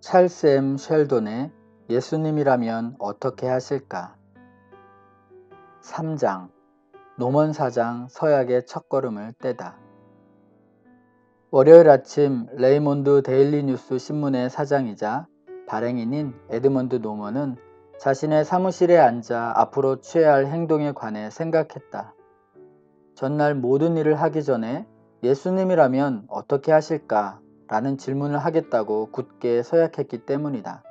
찰스 M. 셸돈의 예수님이라면 어떻게 하실까? 3장 노먼 사장 서약의 첫걸음을 떼다. 월요일 아침 레이몬드 데일리 뉴스 신문의 사장이자 발행인인 에드먼드 노먼은 자신의 사무실에 앉아 앞으로 취해야 할 행동에 관해 생각했다. 전날 모든 일을 하기 전에 예수님이라면 어떻게 하실까? 라는 질문을 하겠다고 굳게 서약했기 때문이다.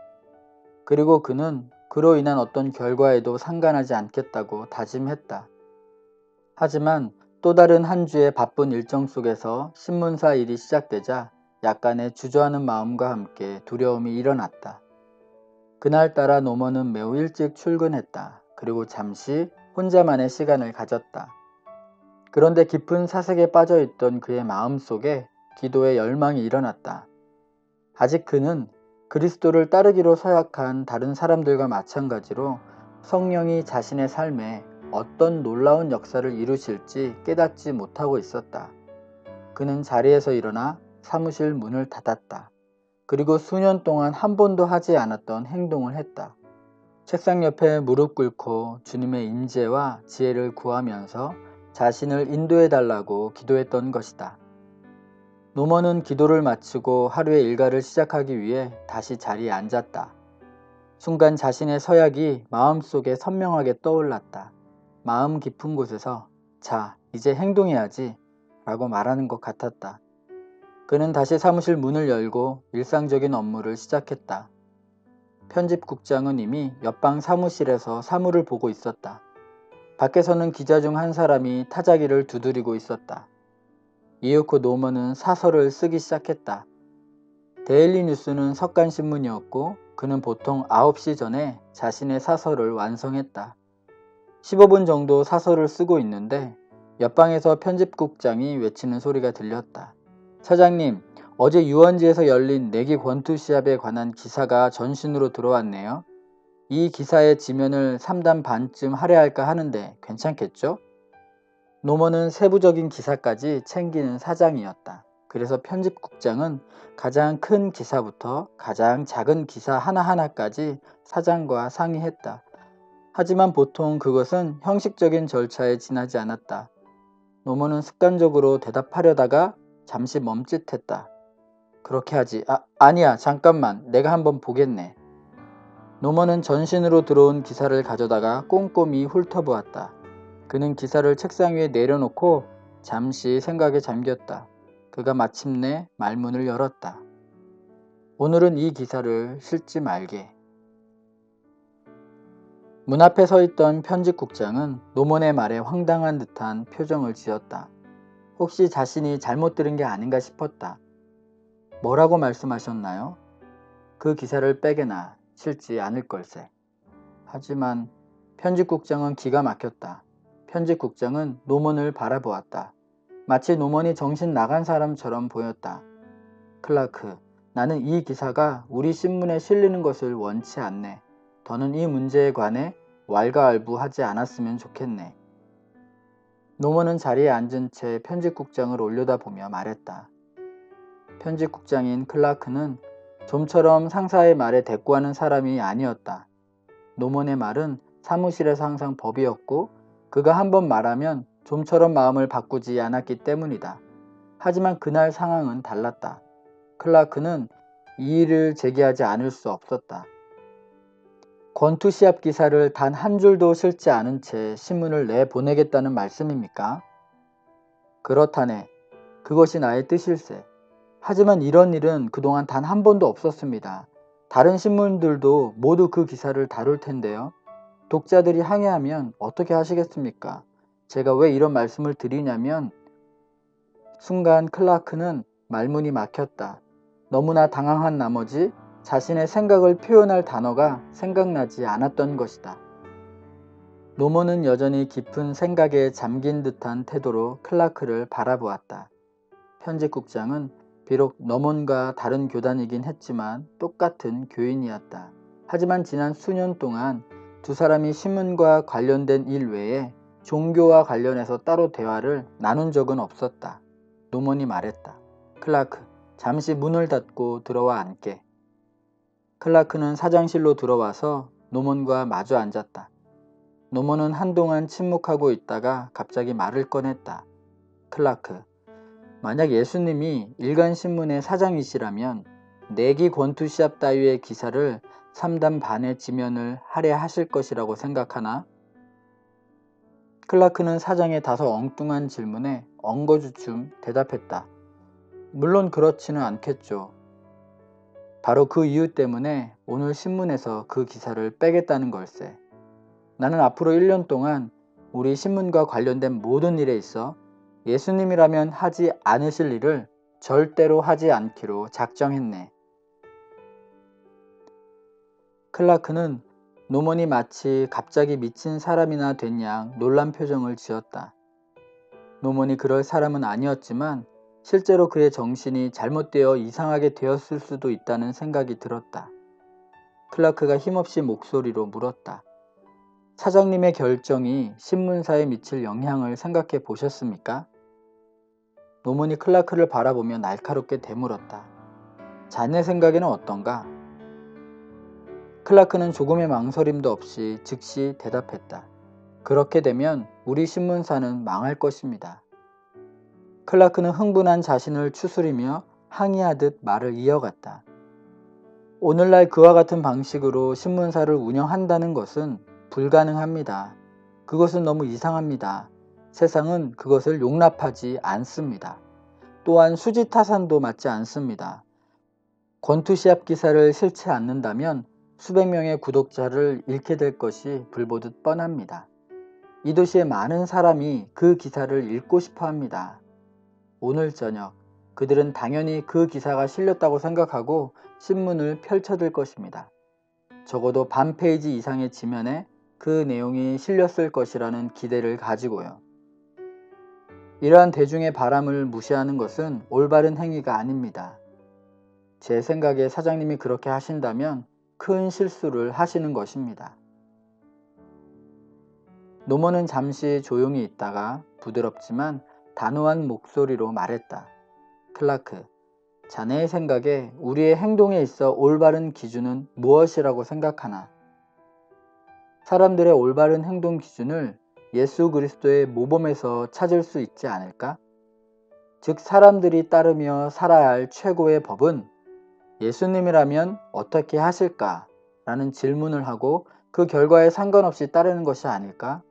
그리고 그는 그로 인한 어떤 결과에도 상관하지 않겠다고 다짐했다. 하지만 또 다른 한 주의 바쁜 일정 속에서 신문사 일이 시작되자 약간의 주저하는 마음과 함께 두려움이 일어났다. 그날따라 노먼은 매우 일찍 출근했다. 그리고 잠시 혼자만의 시간을 가졌다. 그런데 깊은 사색에 빠져있던 그의 마음속에 기도의 열망이 일어났다. 아직 그는 그리스도를 따르기로 서약한 다른 사람들과 마찬가지로 성령이 자신의 삶에 어떤 놀라운 역사를 이루실지 깨닫지 못하고 있었다. 그는 자리에서 일어나 사무실 문을 닫았다. 그리고 수년 동안 한 번도 하지 않았던 행동을 했다. 책상 옆에 무릎 꿇고 주님의 임재와 지혜를 구하면서 자신을 인도해달라고 기도했던 것이다. 노먼은 기도를 마치고 하루의 일과를 시작하기 위해 다시 자리에 앉았다. 순간 자신의 서약이 마음속에 선명하게 떠올랐다. 마음 깊은 곳에서 자, 이제 행동해야지 라고 말하는 것 같았다. 그는 다시 사무실 문을 열고 일상적인 업무를 시작했다. 편집국장은 이미 옆방 사무실에서 사무를 보고 있었다. 밖에서는 기자 중 한 사람이 타자기를 두드리고 있었다. 이윽고 노먼은 사설을 쓰기 시작했다. 데일리 뉴스는 석간신문이었고 그는 보통 9시 전에 자신의 사설을 완성했다. 15분 정도 사설을 쓰고 있는데 옆방에서 편집국장이 외치는 소리가 들렸다. 사장님, 어제 유원지에서 열린 내기 권투 시합에 관한 기사가 전신으로 들어왔네요. 이 기사의 지면을 3단 반쯤 할애할까 하는데 괜찮겠죠? 노먼은 세부적인 기사까지 챙기는 사장이었다. 그래서 편집국장은 가장 큰 기사부터 가장 작은 기사 하나하나까지 사장과 상의했다. 하지만 보통 그것은 형식적인 절차에 지나지 않았다. 노먼은 습관적으로 대답하려다가 잠시 멈칫했다. 그렇게 하지. 아니야, 잠깐만. 내가 한번 보겠네. 노먼은 전신으로 들어온 기사를 가져다가 꼼꼼히 훑어보았다. 그는 기사를 책상 위에 내려놓고 잠시 생각에 잠겼다. 그가 마침내 말문을 열었다. 오늘은 이 기사를 실지 말게. 문 앞에 서 있던 편집국장은 노먼의 말에 황당한 듯한 표정을 지었다. 혹시 자신이 잘못 들은 게 아닌가 싶었다. 뭐라고 말씀하셨나요? 그 기사를 빼게나 실지 않을 걸세. 하지만 편집국장은 기가 막혔다. 편집국장은 노먼을 바라보았다. 마치 노먼이 정신 나간 사람처럼 보였다. 클라크, 나는 이 기사가 우리 신문에 실리는 것을 원치 않네. 더는 이 문제에 관해 왈가왈부하지 않았으면 좋겠네. 노먼은 자리에 앉은 채 편집국장을 올려다보며 말했다. 편집국장인 클라크는 좀처럼 상사의 말에 대꾸하는 사람이 아니었다. 노먼의 말은 사무실에서 항상 법이었고 그가 한번 말하면 좀처럼 마음을 바꾸지 않았기 때문이다. 하지만 그날 상황은 달랐다. 클라크는 이의를 제기하지 않을 수 없었다. 권투 시합 기사를 단 한 줄도 실지 않은 채 신문을 내보내겠다는 말씀입니까? 그렇다네. 그것이 나의 뜻일세. 하지만 이런 일은 그동안 단 한 번도 없었습니다. 다른 신문들도 모두 그 기사를 다룰 텐데요. 독자들이 항의하면 어떻게 하시겠습니까? 제가 왜 이런 말씀을 드리냐면 순간 클라크는 말문이 막혔다. 너무나 당황한 나머지 자신의 생각을 표현할 단어가 생각나지 않았던 것이다. 노먼은 여전히 깊은 생각에 잠긴 듯한 태도로 클라크를 바라보았다. 편집국장은 비록 노먼과 다른 교단이긴 했지만 똑같은 교인이었다. 하지만 지난 수년 동안 두 사람이 신문과 관련된 일 외에 종교와 관련해서 따로 대화를 나눈 적은 없었다. 노먼이 말했다. 클라크, 잠시 문을 닫고 들어와 앉게. 클라크는 사장실로 들어와서 노먼과 마주 앉았다. 노먼은 한동안 침묵하고 있다가 갑자기 말을 꺼냈다. 클라크, 만약 예수님이 일간신문의 사장이시라면 내기 권투 시합 따위의 기사를 3단 반의 지면을 할애하실 것이라고 생각하나? 클라크는 사장의 다소 엉뚱한 질문에 엉거주춤 대답했다. 물론 그렇지는 않겠죠. 바로 그 이유 때문에 오늘 신문에서 그 기사를 빼겠다는 걸세. 나는 앞으로 1년 동안 우리 신문과 관련된 모든 일에 있어 예수님이라면 하지 않으실 일을 절대로 하지 않기로 작정했네. 클라크는 노먼이 마치 갑자기 미친 사람이나 된 양 놀란 표정을 지었다. 노먼이 그럴 사람은 아니었지만 실제로 그의 정신이 잘못되어 이상하게 되었을 수도 있다는 생각이 들었다. 클라크가 힘없이 목소리로 물었다. 사장님의 결정이 신문사에 미칠 영향을 생각해 보셨습니까? 노먼이 클라크를 바라보며 날카롭게 되물었다. 자네 생각에는 어떤가? 클라크는 조금의 망설임도 없이 즉시 대답했다. 그렇게 되면 우리 신문사는 망할 것입니다. 클라크는 흥분한 자신을 추스리며 항의하듯 말을 이어갔다. 오늘날 그와 같은 방식으로 신문사를 운영한다는 것은 불가능합니다. 그것은 너무 이상합니다. 세상은 그것을 용납하지 않습니다. 또한 수지타산도 맞지 않습니다. 권투시합 기사를 실지 않는다면 수백 명의 구독자를 잃게 될 것이 불보듯 뻔합니다. 이 도시의 많은 사람이 그 기사를 읽고 싶어 합니다. 오늘 저녁 그들은 당연히 그 기사가 실렸다고 생각하고 신문을 펼쳐들 것입니다. 적어도 반 페이지 이상의 지면에 그 내용이 실렸을 것이라는 기대를 가지고요. 이러한 대중의 바람을 무시하는 것은 올바른 행위가 아닙니다. 제 생각에 사장님이 그렇게 하신다면 큰 실수를 하시는 것입니다. 노먼은 잠시 조용히 있다가 부드럽지만 단호한 목소리로 말했다. 클라크, 자네의 생각에 우리의 행동에 있어 올바른 기준은 무엇이라고 생각하나? 사람들의 올바른 행동 기준을 예수 그리스도의 모범에서 찾을 수 있지 않을까? 즉 사람들이 따르며 살아야 할 최고의 법은 예수님이라면 어떻게 하실까? 라는 질문을 하고 그 결과에 상관없이 따르는 것이 아닐까?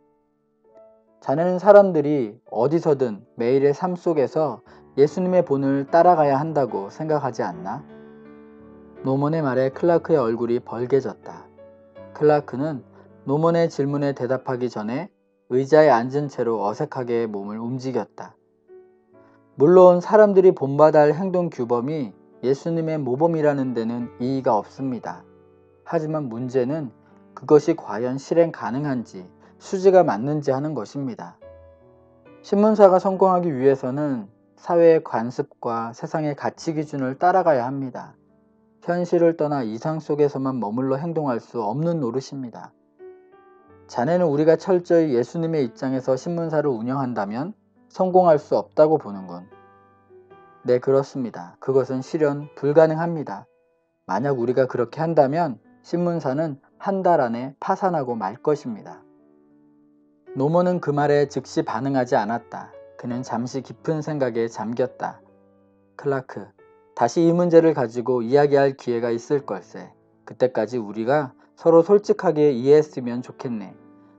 자네는 사람들이 어디서든 매일의 삶 속에서 예수님의 본을 따라가야 한다고 생각하지 않나? 노먼의 말에 클라크의 얼굴이 벌개졌다. 클라크는 노먼의 질문에 대답하기 전에 의자에 앉은 채로 어색하게 몸을 움직였다. 물론 사람들이 본받아야 할 행동 규범이 예수님의 모범이라는 데는 이의가 없습니다. 하지만 문제는 그것이 과연 실행 가능한지 수지가 맞는지 하는 것입니다. 신문사가 성공하기 위해서는 사회의 관습과 세상의 가치 기준을 따라가야 합니다. 현실을 떠나 이상 속에서만 머물러 행동할 수 없는 노릇입니다. 자네는 우리가 철저히 예수님의 입장에서 신문사를 운영한다면 성공할 수 없다고 보는군. 네, 그렇습니다. 그것은 실현 불가능합니다. 만약 우리가 그렇게 한다면 신문사는 한 달 안에 파산하고 말 것입니다. 노먼은 그 말에 즉시 반응하지 않았다. 그는 잠시 깊은 생각에 잠겼다. 클라크, 다시 이 문제를 가지고 이야기할 기회가 있을 걸세. 그때까지 우리가 서로 솔직하게 이해했으면 좋겠네.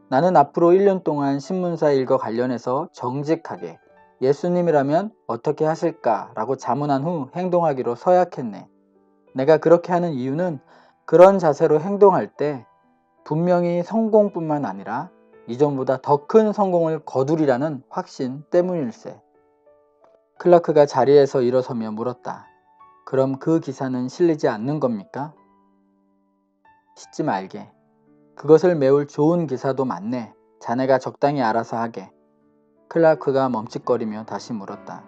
나는 앞으로 1년 동안 신문사 일과 관련해서 정직하게 예수님이라면 어떻게 하실까? 라고 자문한 후 행동하기로 서약했네. 내가 그렇게 하는 이유는 그런 자세로 행동할 때 분명히 성공뿐만 아니라 이전보다 더 큰 성공을 거두리라는 확신 때문일세. 클라크가 자리에서 일어서며 물었다. 그럼 그 기사는 실리지 않는 겁니까? 씻지 말게. 그것을 메울 좋은 기사도 많네. 자네가 적당히 알아서 하게. 클라크가 멈칫거리며 다시 물었다.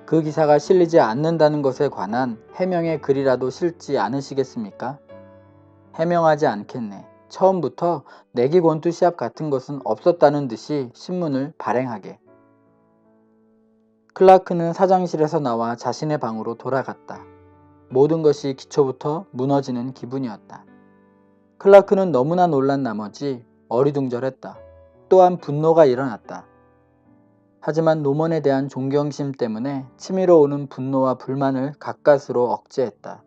그 기사가 실리지 않는다는 것에 관한 해명의 글이라도 실지 않으시겠습니까? 해명하지 않겠네. 처음부터 내기 권투 시합 같은 것은 없었다는 듯이 신문을 발행하게. 클라크는 사장실에서 나와 자신의 방으로 돌아갔다. 모든 것이 기초부터 무너지는 기분이었다. 클라크는 너무나 놀란 나머지 어리둥절했다. 또한 분노가 일어났다. 하지만 노먼에 대한 존경심 때문에 치밀어 오는 분노와 불만을 가까스로 억제했다.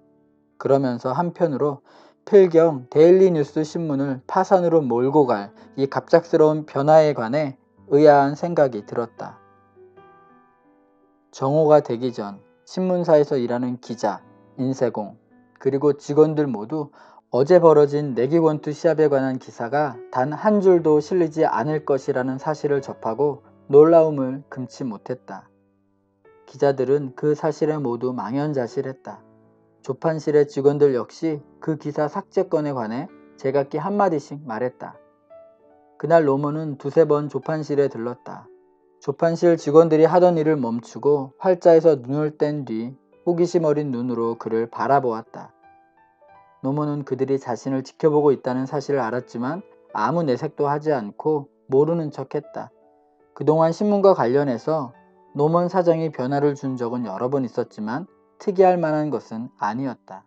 그러면서 한편으로 필경 데일리 뉴스 신문을 파산으로 몰고 갈 이 갑작스러운 변화에 관해 의아한 생각이 들었다. 정오가 되기 전 신문사에서 일하는 기자, 인쇄공, 그리고 직원들 모두 어제 벌어진 내기권투 시합에 관한 기사가 단 한 줄도 실리지 않을 것이라는 사실을 접하고 놀라움을 금치 못했다. 기자들은 그 사실에 모두 망연자실했다. 조판실의 직원들 역시 그 기사 삭제건에 관해 제각기 한마디씩 말했다. 그날 노먼은 두세 번 조판실에 들렀다. 조판실 직원들이 하던 일을 멈추고 활자에서 눈을 뗀 뒤 호기심 어린 눈으로 그를 바라보았다. 노먼은 그들이 자신을 지켜보고 있다는 사실을 알았지만 아무 내색도 하지 않고 모르는 척했다. 그동안 신문과 관련해서 노먼 사정이 변화를 준 적은 여러 번 있었지만 특이할 만한 것은 아니었다.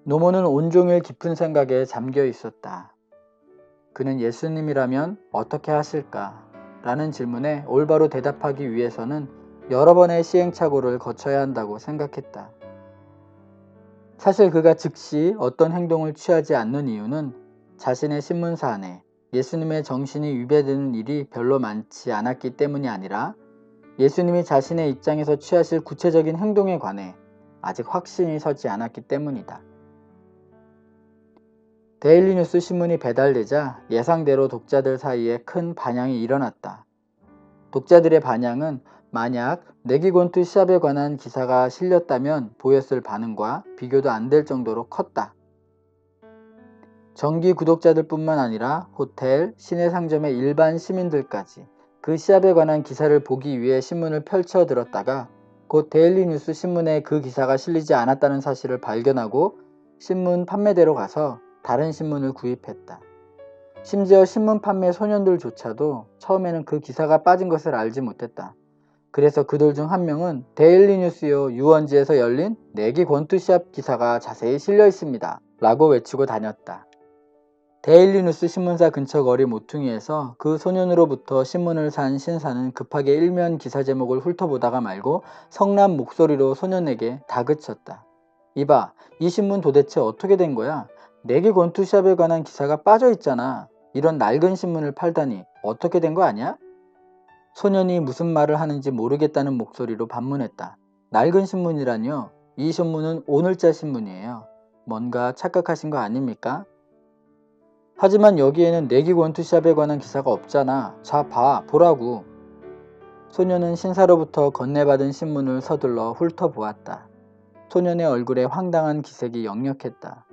노먼은 온종일 깊은 생각에 잠겨 있었다. 그는 예수님이라면 어떻게 하실까? 라는 질문에 올바로 대답하기 위해서는 여러 번의 시행착오를 거쳐야 한다고 생각했다. 사실 그가 즉시 어떤 행동을 취하지 않는 이유는 자신의 신문사 안에 예수님의 정신이 위배되는 일이 별로 많지 않았기 때문이 아니라 예수님이 자신의 입장에서 취하실 구체적인 행동에 관해 아직 확신이 서지 않았기 때문이다. 데일리 뉴스 신문이 배달되자 예상대로 독자들 사이에 큰 반향이 일어났다. 독자들의 반향은 만약 내기권투 시합에 관한 기사가 실렸다면 보였을 반응과 비교도 안 될 정도로 컸다. 정기 구독자들 뿐만 아니라 호텔, 시내 상점의 일반 시민들까지 그 시합에 관한 기사를 보기 위해 신문을 펼쳐 들었다가 곧 데일리 뉴스 신문에 그 기사가 실리지 않았다는 사실을 발견하고 신문 판매대로 가서 다른 신문을 구입했다. 심지어 신문 판매 소년들조차도 처음에는 그 기사가 빠진 것을 알지 못했다. 그래서 그들 중 한 명은 데일리 뉴스요 유원지에서 열린 내기 권투 시합 기사가 자세히 실려 있습니다. 라고 외치고 다녔다. 데일리 뉴스 신문사 근처 거리 모퉁이에서 그 소년으로부터 신문을 산 신사는 급하게 일면 기사 제목을 훑어보다가 말고 성난 목소리로 소년에게 다그쳤다. 이봐, 이 신문 도대체 어떻게 된 거야? 내기 권투 시합에 관한 기사가 빠져 있잖아. 이런 낡은 신문을 팔다니 어떻게 된 거 아니야? 소년이 무슨 말을 하는지 모르겠다는 목소리로 반문했다. 낡은 신문이라뇨? 이 신문은 오늘자 신문이에요. 뭔가 착각하신 거 아닙니까? 하지만 여기에는 내기 권투 시합에 관한 기사가 없잖아. 자, 보라고. 소년은 신사로부터 건네받은 신문을 서둘러 훑어보았다. 소년의 얼굴에 황당한 기색이 역력했다.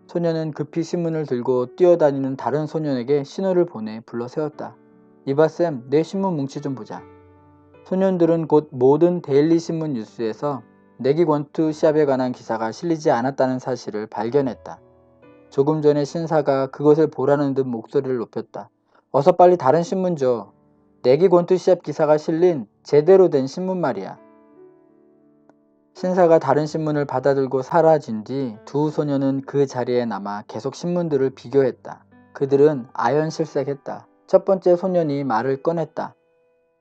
소년은 급히 신문을 들고 뛰어다니는 다른 소년에게 신호를 보내 불러 세웠다. 이봐 쌤, 내 신문 뭉치 좀 보자. 소년들은 곧 모든 데일리 신문 뉴스에서 내기 권투 시합에 관한 기사가 실리지 않았다는 사실을 발견했다. 조금 전에 신사가 그것을 보라는 듯 목소리를 높였다. 어서 빨리 다른 신문 줘. 내기 권투 시합 기사가 실린 제대로 된 신문 말이야. 신사가 다른 신문을 받아들고 사라진 뒤 두 소녀는 그 자리에 남아 계속 신문들을 비교했다. 그들은 아연실색했다. 첫 번째 소년이 말을 꺼냈다.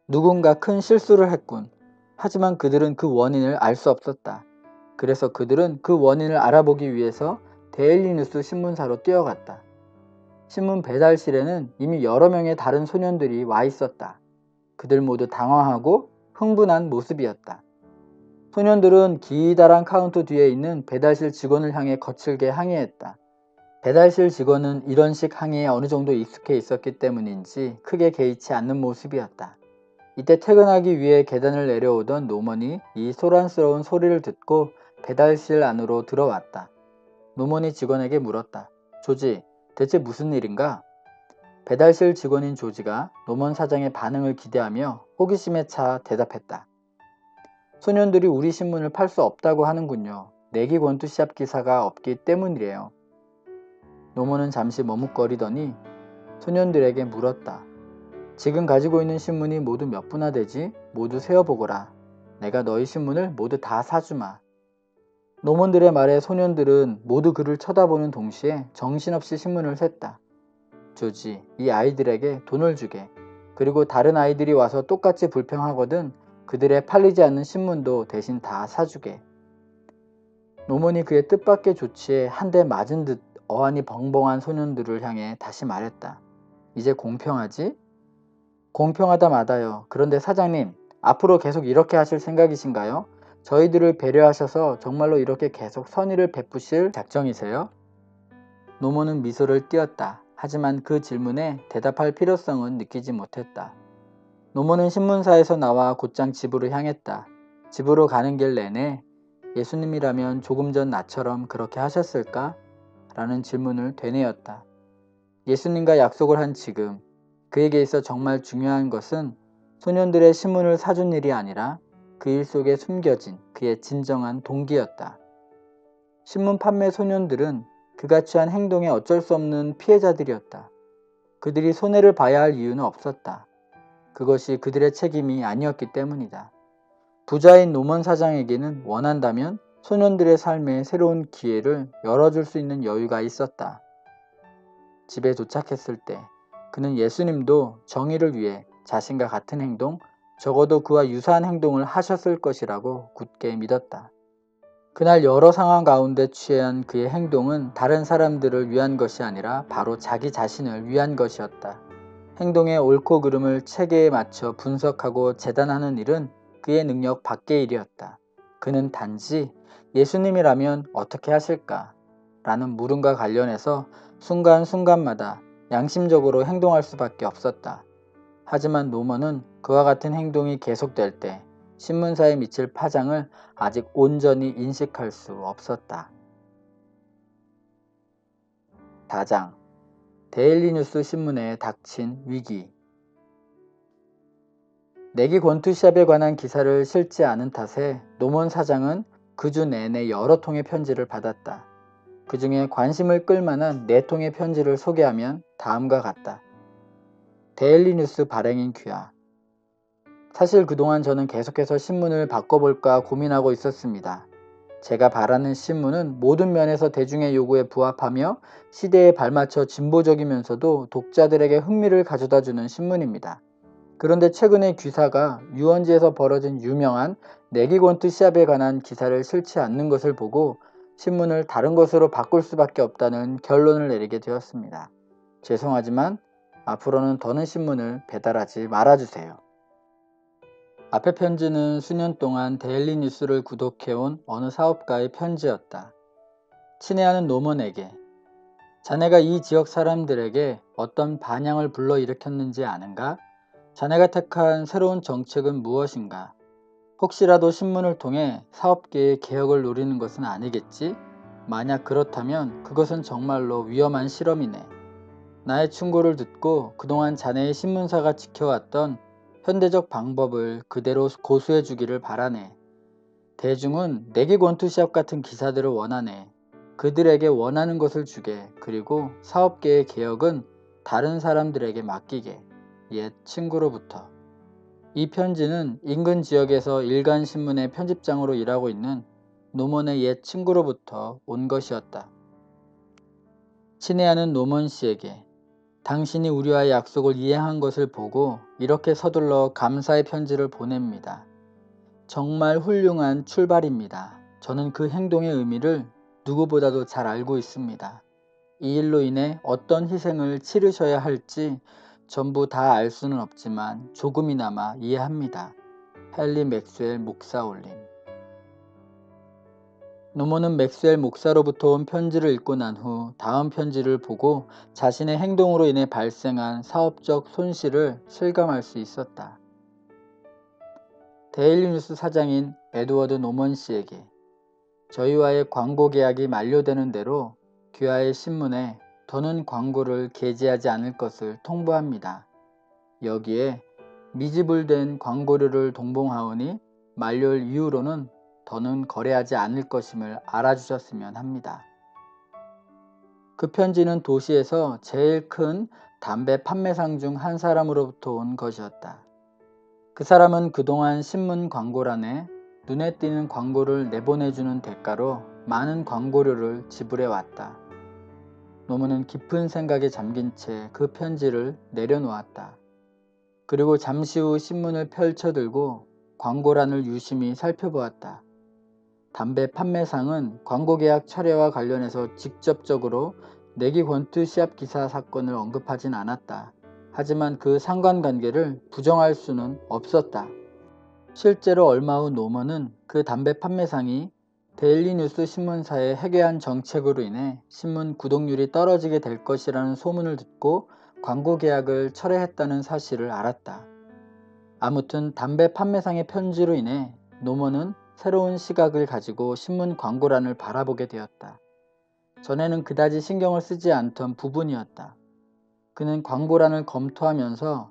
누군가 큰 실수를 했군. 하지만 그들은 그 원인을 알 수 없었다. 그래서 그들은 그 원인을 알아보기 위해서 데일리 뉴스 신문사로 뛰어갔다. 신문 배달실에는 이미 여러 명의 다른 소년들이 와 있었다. 그들 모두 당황하고 흥분한 모습이었다. 소년들은 기다란 카운터 뒤에 있는 배달실 직원을 향해 거칠게 항의했다. 배달실 직원은 이런 식 항의에 어느 정도 익숙해 있었기 때문인지 크게 개의치 않는 모습이었다. 이때 퇴근하기 위해 계단을 내려오던 노먼이 이 소란스러운 소리를 듣고 배달실 안으로 들어왔다. 노먼이 직원에게 물었다. 조지, 대체 무슨 일인가? 배달실 직원인 조지가 노먼 사장의 반응을 기대하며 호기심에 차 대답했다. 소년들이 우리 신문을 팔 수 없다고 하는군요. 내기 권투 시합 기사가 없기 때문이래요. 노먼은 잠시 머뭇거리더니 소년들에게 물었다. 지금 가지고 있는 신문이 모두 몇 부나 되지? 모두 세어보거라. 내가 너희 신문을 모두 다 사주마. 노몬들의 말에 소년들은 모두 그를 쳐다보는 동시에 정신없이 신문을 샜다. 조지, 이 아이들에게 돈을 주게. 그리고 다른 아이들이 와서 똑같이 불평하거든 그들의 팔리지 않는 신문도 대신 다 사주게. 노몬이 그의 뜻밖의 조치에 한 대 맞은 듯 어안이 벙벙한 소년들을 향해 다시 말했다. 이제 공평하지? 공평하다 마다요. 그런데 사장님, 앞으로 계속 이렇게 하실 생각이신가요? 저희들을 배려하셔서 정말로 이렇게 계속 선의를 베푸실 작정이세요? 노모는 미소를 띄었다. 하지만 그 질문에 대답할 필요성은 느끼지 못했다. 노모는 신문사에서 나와 곧장 집으로 향했다. 집으로 가는 길 내내 예수님이라면 조금 전 나처럼 그렇게 하셨을까? 라는 질문을 되뇌었다. 예수님과 약속을 한 지금 그에게 있어 정말 중요한 것은 소년들의 신문을 사준 일이 아니라 그 일 속에 숨겨진 그의 진정한 동기였다. 신문 판매 소년들은 그가 취한 행동에 어쩔 수 없는 피해자들이었다. 그들이 손해를 봐야 할 이유는 없었다. 그것이 그들의 책임이 아니었기 때문이다. 부자인 노먼 사장에게는 원한다면 소년들의 삶에 새로운 기회를 열어줄 수 있는 여유가 있었다. 집에 도착했을 때 그는 예수님도 정의를 위해 자신과 같은 행동, 적어도 그와 유사한 행동을 하셨을 것이라고 굳게 믿었다. 그날 여러 상황 가운데 취한 그의 행동은 다른 사람들을 위한 것이 아니라 바로 자기 자신을 위한 것이었다. 행동의 옳고 그름을 체계에 맞춰 분석하고 재단하는 일은 그의 능력 밖의 일이었다. 그는 단지 예수님이라면 어떻게 하실까? 라는 물음과 관련해서 순간순간마다 양심적으로 행동할 수밖에 없었다. 하지만 노먼은 그와 같은 행동이 계속될 때 신문사에 미칠 파장을 아직 온전히 인식할 수 없었다. 4장 데일리 뉴스 신문에 닥친 위기. 내기 권투시합에 관한 기사를 실지 않은 탓에 노먼 사장은 그 주 내내 여러 통의 편지를 받았다. 그 중에 관심을 끌만한 4통의 편지를 소개하면 다음과 같다. 데일리 뉴스 발행인 귀하. 사실 그동안 저는 계속해서 신문을 바꿔볼까 고민하고 있었습니다. 제가 바라는 신문은 모든 면에서 대중의 요구에 부합하며 시대에 발맞춰 진보적이면서도 독자들에게 흥미를 가져다주는 신문입니다. 그런데 최근에 귀사가 유원지에서 벌어진 유명한 내기권투 시합에 관한 기사를 실지 않는 것을 보고 신문을 다른 것으로 바꿀 수밖에 없다는 결론을 내리게 되었습니다. 죄송하지만 앞으로는 더는 신문을 배달하지 말아주세요. 앞의 편지는 수년 동안 데일리 뉴스를 구독해온 어느 사업가의 편지였다. 친애하는 노먼에게 자네가 이 지역 사람들에게 어떤 반향을 불러일으켰는지 아는가? 자네가 택한 새로운 정책은 무엇인가? 혹시라도 신문을 통해 사업계의 개혁을 노리는 것은 아니겠지? 만약 그렇다면 그것은 정말로 위험한 실험이네. 나의 충고를 듣고 그동안 자네의 신문사가 지켜왔던 현대적 방법을 그대로 고수해 주기를 바라네. 대중은 내기 권투시합 같은 기사들을 원하네. 그들에게 원하는 것을 주게. 그리고 사업계의 개혁은 다른 사람들에게 맡기게. 옛 친구로부터. 이 편지는 인근 지역에서 일간신문의 편집장으로 일하고 있는 노먼의 옛 친구로부터 온 것이었다. 친애하는 노먼 씨에게 당신이 우리와의 약속을 이행한 것을 보고 이렇게 서둘러 감사의 편지를 보냅니다. 정말 훌륭한 출발입니다. 저는 그 행동의 의미를 누구보다도 잘 알고 있습니다. 이 일로 인해 어떤 희생을 치르셔야 할지 전부 다 알 수는 없지만 조금이나마 이해합니다. 헨리 맥스웰 목사 올림. 노먼은 맥스웰 목사로부터 온 편지를 읽고 난 후 다음 편지를 보고 자신의 행동으로 인해 발생한 사업적 손실을 실감할 수 있었다. 데일리 뉴스 사장인 에드워드 노먼 씨에게 저희와의 광고 계약이 만료되는 대로 귀하의 신문에 더는 광고를 게재하지 않을 것을 통보합니다. 여기에 미지불된 광고료를 동봉하오니 만료일 이후로는 더는 거래하지 않을 것임을 알아주셨으면 합니다. 그 편지는 도시에서 제일 큰 담배 판매상 중 한 사람으로부터 온 것이었다. 그 사람은 그동안 신문 광고란에 눈에 띄는 광고를 내보내주는 대가로 많은 광고료를 지불해 왔다. 노무는 깊은 생각에 잠긴 채 그 편지를 내려놓았다. 그리고 잠시 후 신문을 펼쳐들고 광고란을 유심히 살펴보았다. 담배 판매상은 광고계약 철회와 관련해서 직접적으로 내기 권투 시합 기사 사건을 언급하진 않았다. 하지만 그 상관관계를 부정할 수는 없었다. 실제로 얼마 후 노먼은 그 담배 판매상이 데일리뉴스 신문사의 해괴한 정책으로 인해 신문 구독률이 떨어지게 될 것이라는 소문을 듣고 광고 계약을 철회했다는 사실을 알았다. 아무튼 담배 판매상의 편지로 인해 노먼은 새로운 시각을 가지고 신문 광고란을 바라보게 되었다. 전에는 그다지 신경을 쓰지 않던 부분이었다. 그는 광고란을 검토하면서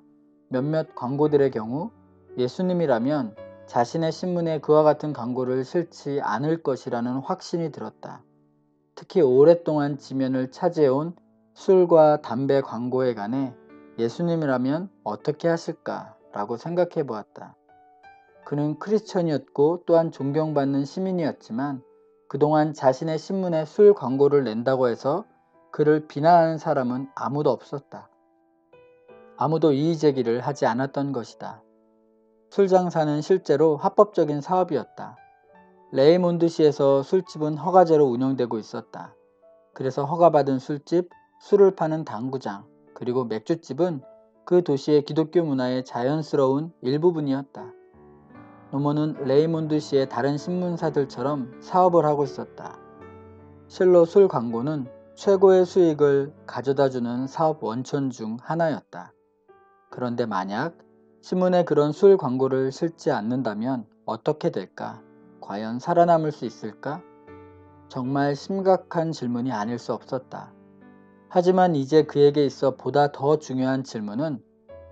몇몇 광고들의 경우 예수님이라면 자신의 신문에 그와 같은 광고를 실지 않을 것이라는 확신이 들었다. 특히 오랫동안 지면을 차지해온 술과 담배 광고에 관해 예수님이라면 어떻게 하실까라고 생각해 보았다. 그는 크리스천이었고 또한 존경받는 시민이었지만 그동안 자신의 신문에 술 광고를 낸다고 해서 그를 비난하는 사람은 아무도 없었다. 아무도 이의 제기를 하지 않았던 것이다. 술 장사는 실제로 합법적인 사업이었다. 레이몬드시에서 술집은 허가제로 운영되고 있었다. 그래서 허가받은 술집, 술을 파는 당구장, 그리고 맥주집은 그 도시의 기독교 문화의 자연스러운 일부분이었다. 노먼은 레이몬드시의 다른 신문사들처럼 사업을 하고 있었다. 실로 술 광고는 최고의 수익을 가져다주는 사업 원천 중 하나였다. 그런데 만약 신문에 그런 술 광고를 실지 않는다면 어떻게 될까? 과연 살아남을 수 있을까? 정말 심각한 질문이 아닐 수 없었다. 하지만 이제 그에게 있어 보다 더 중요한 질문은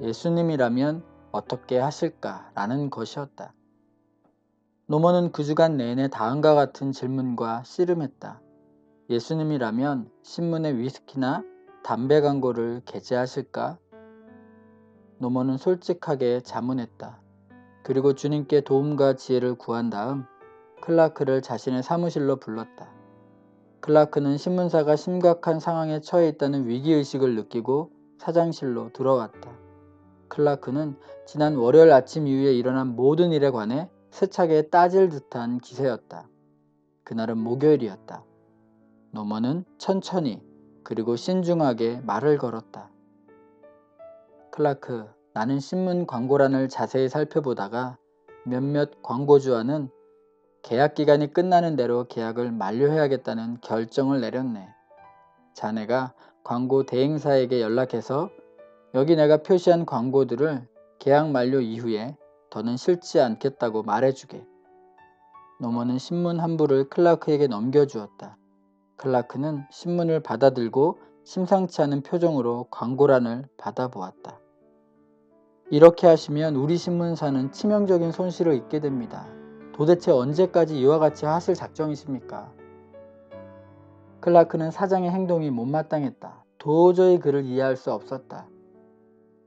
예수님이라면 어떻게 하실까? 라는 것이었다. 노먼은 그 주간 내내 다음과 같은 질문과 씨름했다. 예수님이라면 신문에 위스키나 담배 광고를 게재하실까? 노먼은 솔직하게 자문했다. 그리고 주님께 도움과 지혜를 구한 다음 클라크를 자신의 사무실로 불렀다. 클라크는 신문사가 심각한 상황에 처해 있다는 위기의식을 느끼고 사장실로 들어왔다. 클라크는 지난 월요일 아침 이후에 일어난 모든 일에 관해 세차게 따질 듯한 기세였다. 그날은 목요일이었다. 노먼은 천천히 그리고 신중하게 말을 걸었다. 클라크, 나는 신문 광고란을 자세히 살펴보다가 몇몇 광고주와는 계약 기간이 끝나는 대로 계약을 만료해야겠다는 결정을 내렸네. 자네가 광고 대행사에게 연락해서 여기 내가 표시한 광고들을 계약 만료 이후에 더는 실지 않겠다고 말해주게. 노먼은 신문 한 부를 클라크에게 넘겨주었다. 클라크는 신문을 받아들고 심상치 않은 표정으로 광고란을 받아보았다. 이렇게 하시면 우리 신문사는 치명적인 손실을 입게 됩니다. 도대체 언제까지 이와 같이 하실 작정이십니까? 클라크는 사장의 행동이 못마땅했다. 도저히 그를 이해할 수 없었다.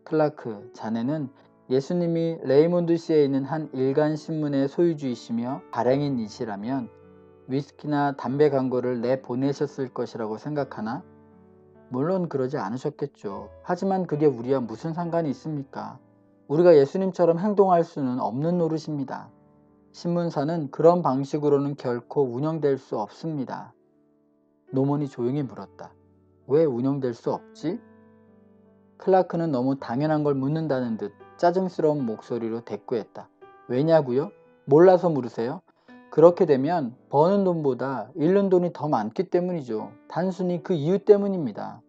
클라크, 자네는 예수님이 레이몬드시에 있는 한 일간 신문의 소유주이시며 발행인이시라면 위스키나 담배 광고를 내보내셨을 것이라고 생각하나? 물론 그러지 않으셨겠죠. 하지만 그게 우리와 무슨 상관이 있습니까? 우리가 예수님처럼 행동할 수는 없는 노릇입니다. 신문사는 그런 방식으로는 결코 운영될 수 없습니다. 노먼이 조용히 물었다. 왜 운영될 수 없지? 클라크는 너무 당연한 걸 묻는다는 듯 짜증스러운 목소리로 대꾸했다. 왜냐고요? 몰라서 물으세요? 그렇게 되면 버는 돈보다 잃는 돈이 더 많기 때문이죠. 단순히 그 이유 때문입니다.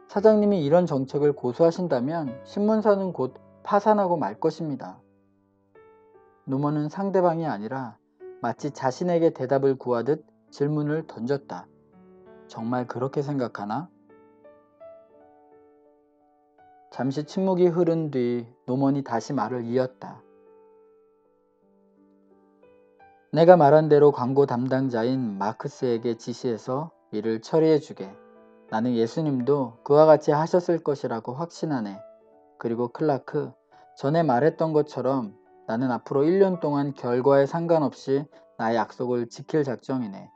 사장님이 이런 정책을 고수하신다면 신문사는 곧 파산하고 말 것입니다. 노먼은 상대방이 아니라 마치 자신에게 대답을 구하듯 질문을 던졌다. 정말 그렇게 생각하나? 잠시 침묵이 흐른 뒤 노먼이 다시 말을 이었다. 내가 말한 대로 광고 담당자인 마크스에게 지시해서 일을 처리해주게. 나는 예수님도 그와 같이 하셨을 것이라고 확신하네. 그리고 클라크, 전에 말했던 것처럼 나는 앞으로 1년 동안 결과에 상관없이 나의 약속을 지킬 작정이네.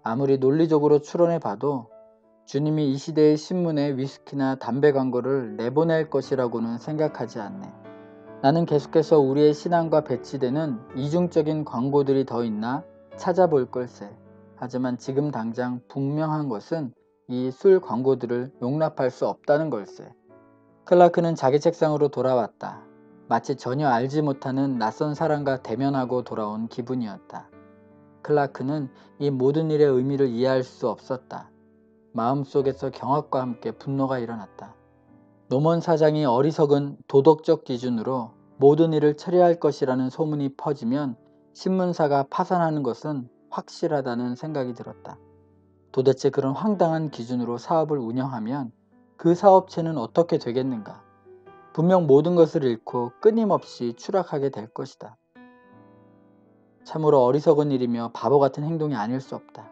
아무리 논리적으로 추론해봐도 주님이 이 시대의 신문에 위스키나 담배 광고를 내보낼 것이라고는 생각하지 않네. 나는 계속해서 우리의 신앙과 배치되는 이중적인 광고들이 더 있나 찾아볼 걸세. 하지만 지금 당장 분명한 것은 이 술 광고들을 용납할 수 없다는 걸세. 클라크는 자기 책상으로 돌아왔다. 마치 전혀 알지 못하는 낯선 사람과 대면하고 돌아온 기분이었다. 클라크는 이 모든 일의 의미를 이해할 수 없었다. 마음속에서 경악과 함께 분노가 일어났다. 노먼 사장이 어리석은 도덕적 기준으로 모든 일을 처리할 것이라는 소문이 퍼지면 신문사가 파산하는 것은 확실하다는 생각이 들었다. 도대체 그런 황당한 기준으로 사업을 운영하면 그 사업체는 어떻게 되겠는가? 분명 모든 것을 잃고 끊임없이 추락하게 될 것이다. 참으로 어리석은 일이며 바보 같은 행동이 아닐 수 없다.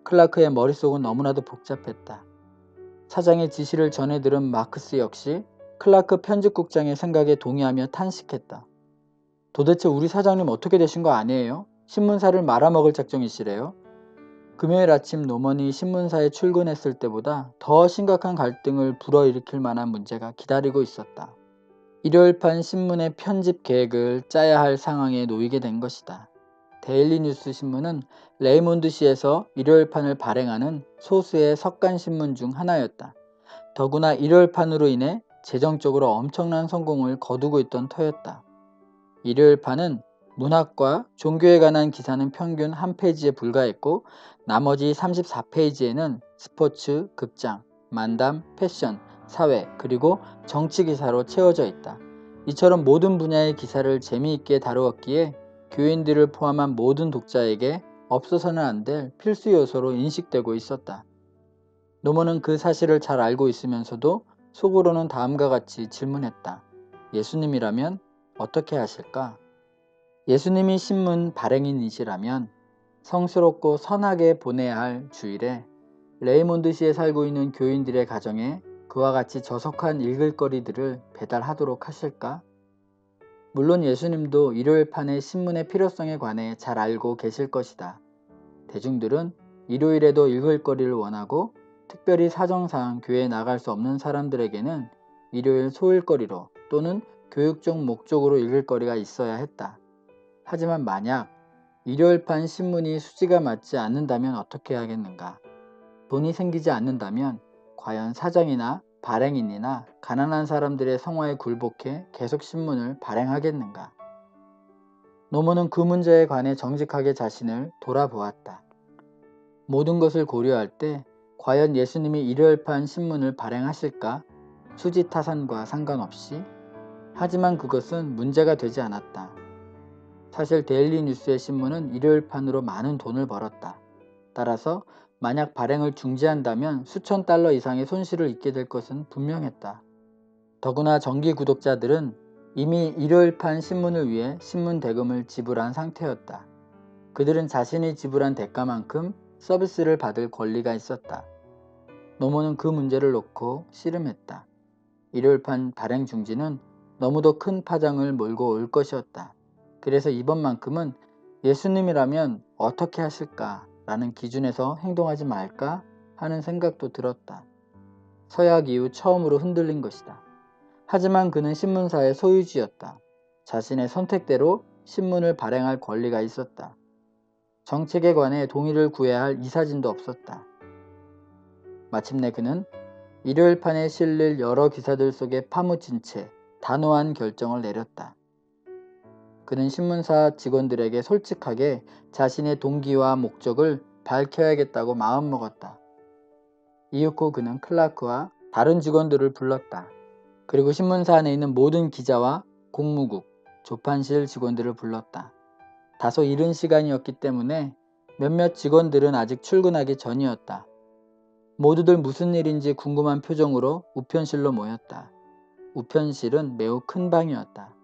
클라크의 머릿속은 너무나도 복잡했다. 사장의 지시를 전해 들은 마크스 역시 클라크 편집국장의 생각에 동의하며 탄식했다. 도대체 우리 사장님 어떻게 되신 거 아니에요? 신문사를 말아먹을 작정이시래요? 금요일 아침 노먼이 신문사에 출근했을 때보다 더 심각한 갈등을 불어일으킬 만한 문제가 기다리고 있었다. 일요일판 신문의 편집 계획을 짜야 할 상황에 놓이게 된 것이다. 데일리 뉴스 신문은 레이몬드시에서 일요일판을 발행하는 소수의 석간 신문 중 하나였다. 더구나 일요일판으로 인해 재정적으로 엄청난 성공을 거두고 있던 터였다. 일요일판은 문학과 종교에 관한 기사는 평균 한 페이지에 불과했고 나머지 34페이지에는 스포츠, 극장, 만담, 패션, 사회, 그리고 정치 기사로 채워져 있다. 이처럼 모든 분야의 기사를 재미있게 다루었기에 교인들을 포함한 모든 독자에게 없어서는 안 될 필수 요소로 인식되고 있었다. 노먼은 그 사실을 잘 알고 있으면서도 속으로는 다음과 같이 질문했다. 예수님이라면 어떻게 하실까? 예수님이 신문 발행인이시라면 성스럽고 선하게 보내야 할 주일에 레이몬드시에 살고 있는 교인들의 가정에 그와 같이 저속한 읽을거리들을 배달하도록 하실까? 물론 예수님도 일요일판의 신문의 필요성에 관해 잘 알고 계실 것이다. 대중들은 일요일에도 읽을거리를 원하고 특별히 사정상 교회에 나갈 수 없는 사람들에게는 일요일 소일거리로 또는 교육적 목적으로 읽을거리가 있어야 했다. 하지만 만약 일요일판 신문이 수지가 맞지 않는다면 어떻게 하겠는가? 돈이 생기지 않는다면 과연 사장이나 발행인이나 가난한 사람들의 성화에 굴복해 계속 신문을 발행하겠는가? 노먼은 그 문제에 관해 정직하게 자신을 돌아보았다. 모든 것을 고려할 때 과연 예수님이 일요일판 신문을 발행하실까? 수지타산과 상관없이? 하지만 그것은 문제가 되지 않았다. 사실 데일리 뉴스의 신문은 일요일판으로 많은 돈을 벌었다. 따라서 만약 발행을 중지한다면 수천 달러 이상의 손실을 입게 될 것은 분명했다. 더구나 정기 구독자들은 이미 일요일판 신문을 위해 신문 대금을 지불한 상태였다. 그들은 자신이 지불한 대가만큼 서비스를 받을 권리가 있었다. 노먼은 그 문제를 놓고 씨름했다. 일요일판 발행 중지는 너무도 큰 파장을 몰고 올 것이었다. 그래서 이번만큼은 예수님이라면 어떻게 하실까? 라는 기준에서 행동하지 말까? 하는 생각도 들었다. 서약 이후 처음으로 흔들린 것이다. 하지만 그는 신문사의 소유주였다. 자신의 선택대로 신문을 발행할 권리가 있었다. 정책에 관해 동의를 구해야 할 이사진도 없었다. 마침내 그는 일요일판에 실릴 여러 기사들 속에 파묻힌 채 단호한 결정을 내렸다. 그는 신문사 직원들에게 솔직하게 자신의 동기와 목적을 밝혀야겠다고 마음먹었다. 이윽고 그는 클라크와 다른 직원들을 불렀다. 그리고 신문사 안에 있는 모든 기자와 공무국, 조판실 직원들을 불렀다. 다소 이른 시간이었기 때문에 몇몇 직원들은 아직 출근하기 전이었다. 모두들 무슨 일인지 궁금한 표정으로 우편실로 모였다. 우편실은 매우 큰 방이었다.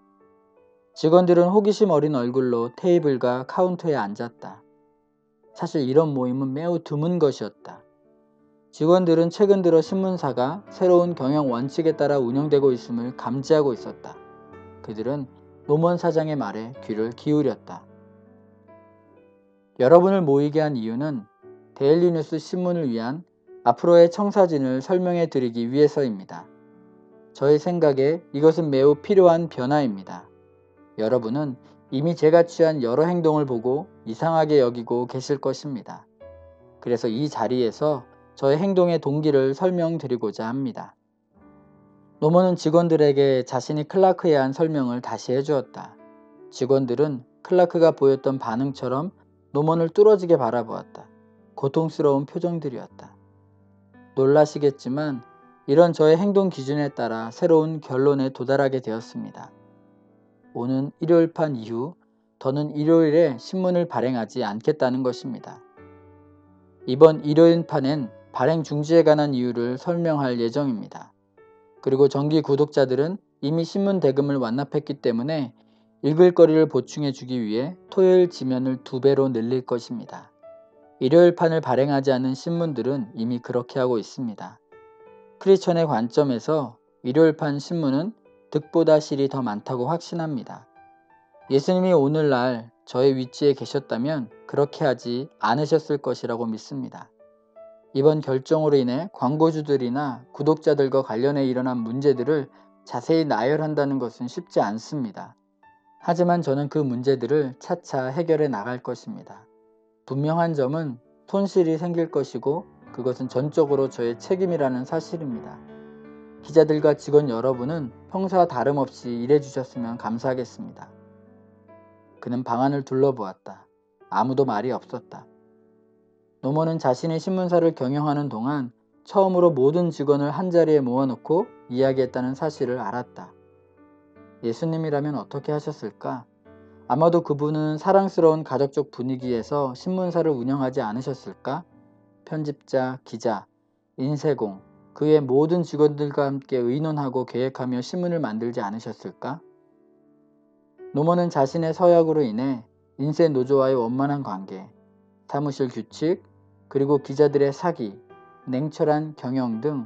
직원들은 호기심 어린 얼굴로 테이블과 카운터에 앉았다. 사실 이런 모임은 매우 드문 것이었다. 직원들은 최근 들어 신문사가 새로운 경영 원칙에 따라 운영되고 있음을 감지하고 있었다. 그들은 노먼 사장의 말에 귀를 기울였다. 여러분을 모이게 한 이유는 데일리 뉴스 신문을 위한 앞으로의 청사진을 설명해 드리기 위해서입니다. 저의 생각에 이것은 매우 필요한 변화입니다. 여러분은 이미 제가 취한 여러 행동을 보고 이상하게 여기고 계실 것입니다. 그래서 이 자리에서 저의 행동의 동기를 설명드리고자 합니다. 노먼은 직원들에게 자신이 클라크에 한 설명을 다시 해주었다. 직원들은 클라크가 보였던 반응처럼 노먼을 뚫어지게 바라보았다. 고통스러운 표정들이었다. 놀라시겠지만 이런 저의 행동 기준에 따라 새로운 결론에 도달하게 되었습니다. 오는 일요일판 이후 더는 일요일에 신문을 발행하지 않겠다는 것입니다. 이번 일요일판엔 발행 중지에 관한 이유를 설명할 예정입니다. 그리고 정기 구독자들은 이미 신문 대금을 완납했기 때문에 읽을 거리를 보충해 주기 위해 토요일 지면을 2배로 늘릴 것입니다. 일요일판을 발행하지 않은 신문들은 이미 그렇게 하고 있습니다. 크리스천의 관점에서 일요일판 신문은 득보다 실이 더 많다고 확신합니다. 예수님이 오늘날 저의 위치에 계셨다면 그렇게 하지 않으셨을 것이라고 믿습니다. 이번 결정으로 인해 광고주들이나 구독자들과 관련해 일어난 문제들을 자세히 나열한다는 것은 쉽지 않습니다. 하지만 저는 그 문제들을 차차 해결해 나갈 것입니다. 분명한 점은 손실이 생길 것이고 그것은 전적으로 저의 책임이라는 사실입니다. 기자들과 직원 여러분은 평소와 다름없이 일해주셨으면 감사하겠습니다. 그는 방안을 둘러보았다. 아무도 말이 없었다. 노먼은 자신의 신문사를 경영하는 동안 처음으로 모든 직원을 한자리에 모아놓고 이야기했다는 사실을 알았다. 예수님이라면 어떻게 하셨을까? 아마도 그분은 사랑스러운 가족적 분위기에서 신문사를 운영하지 않으셨을까? 편집자, 기자, 인쇄공, 그 외 모든 직원들과 함께 의논하고 계획하며 신문을 만들지 않으셨을까? 노먼은 자신의 서약으로 인해 인쇄 노조와의 원만한 관계, 사무실 규칙, 그리고 기자들의 사기, 냉철한 경영 등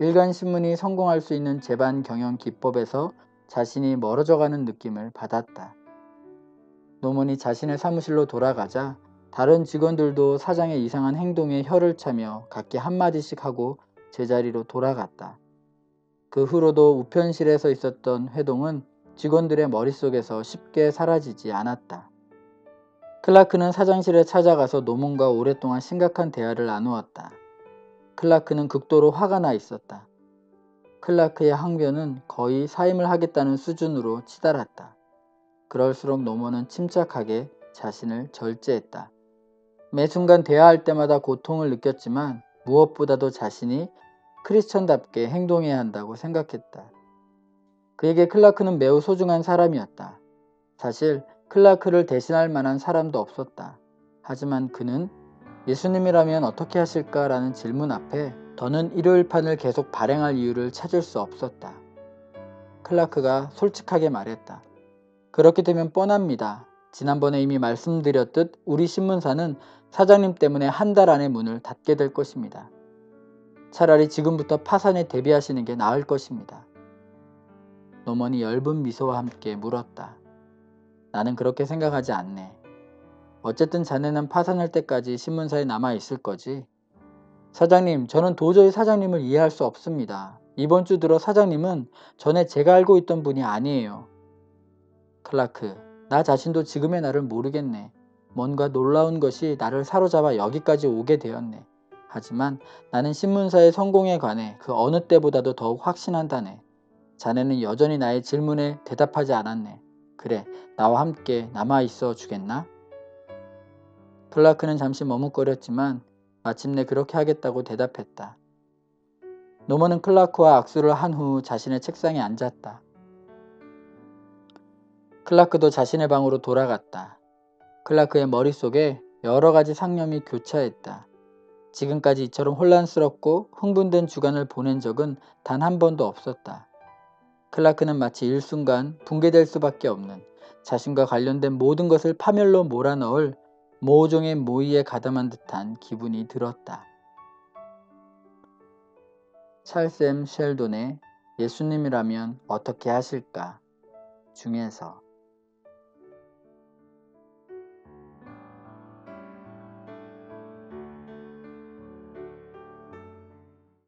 일간 신문이 성공할 수 있는 제반 경영 기법에서 자신이 멀어져가는 느낌을 받았다. 노먼이 자신의 사무실로 돌아가자 다른 직원들도 사장의 이상한 행동에 혀를 차며 각기 한마디씩 하고 제자리로 돌아갔다. 그 후로도 우편실에서 있었던 회동은 직원들의 머릿속에서 쉽게 사라지지 않았다. 클라크는 사장실에 찾아가서 노먼과 오랫동안 심각한 대화를 나누었다. 클라크는 극도로 화가 나 있었다. 클라크의 항변은 거의 사임을 하겠다는 수준으로 치달았다. 그럴수록 노먼은 침착하게 자신을 절제했다. 매 순간 대화할 때마다 고통을 느꼈지만 무엇보다도 자신이 크리스천답게 행동해야 한다고 생각했다. 그에게 클라크는 매우 소중한 사람이었다. 사실 클라크를 대신할 만한 사람도 없었다. 하지만 그는 예수님이라면 어떻게 하실까라는 질문 앞에 더는 일요일판을 계속 발행할 이유를 찾을 수 없었다. 클라크가 솔직하게 말했다. 그렇게 되면 뻔합니다. 지난번에 이미 말씀드렸듯 우리 신문사는 사장님 때문에 한 달 안에 문을 닫게 될 것입니다. 차라리 지금부터 파산에 대비하시는 게 나을 것입니다. 노먼이 엷은 미소와 함께 물었다. 나는 그렇게 생각하지 않네. 어쨌든 자네는 파산할 때까지 신문사에 남아 있을 거지. 사장님, 저는 도저히 사장님을 이해할 수 없습니다. 이번 주 들어 사장님은 전에 제가 알고 있던 분이 아니에요. 클라크, 나 자신도 지금의 나를 모르겠네. 뭔가 놀라운 것이 나를 사로잡아 여기까지 오게 되었네. 하지만 나는 신문사의 성공에 관해 그 어느 때보다도 더욱 확신한다네. 자네는 여전히 나의 질문에 대답하지 않았네. 그래, 나와 함께 남아있어 주겠나? 클라크는 잠시 머뭇거렸지만 마침내 그렇게 하겠다고 대답했다. 노먼은 클라크와 악수를 한 후 자신의 책상에 앉았다. 클라크도 자신의 방으로 돌아갔다. 클라크의 머릿속에 여러 가지 상념이 교차했다. 지금까지 이처럼 혼란스럽고 흥분된 주간을 보낸 적은 단 한 번도 없었다. 클라크는 마치 일순간 붕괴될 수밖에 없는 자신과 관련된 모든 것을 파멸로 몰아넣을 모종의 모의에 가담한 듯한 기분이 들었다. 찰스 M 셸돈의 예수님이라면 어떻게 하실까 중에서